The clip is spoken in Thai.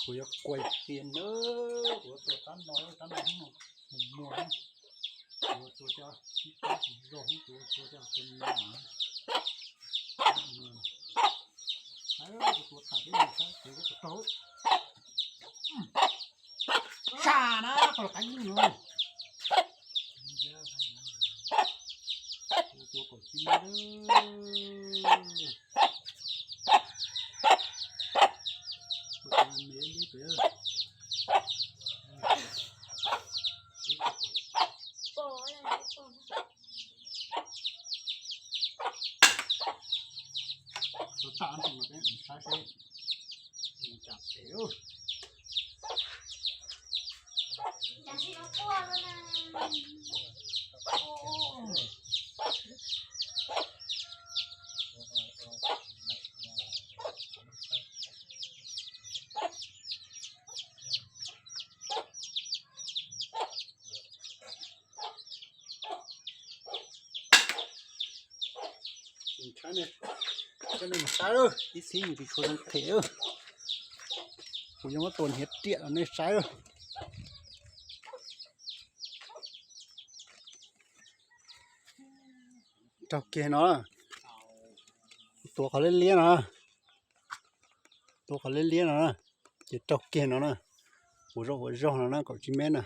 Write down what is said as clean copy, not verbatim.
คุยกล้วยเตียนเด้อหัวตัวตั้นน้อยตั้นหลังมัวตัวจะโลงตัวจะเป็นหมาตัวขาดได้ใช่ตัวก็โตชานะตัวกันอยู่เลยตัวกดกินเด้อตามมาเป็นสาเหตุจับเดี๋ยวจะสิเอาตัวแล้วนะใช่เนี่ยก็เลยมาใส่เลยอีซี่อยู่ที่คนเถียวกูยังว่าตัวเห็ดเตี้ยอันนี้ใส่เลยจับเกนเนาะตัวเขาเล่นเลี้ยนะตัวเขาเล่นเลี้ยนะจะจับเกนเนาะหัวเราะนะกับจิเมนนะ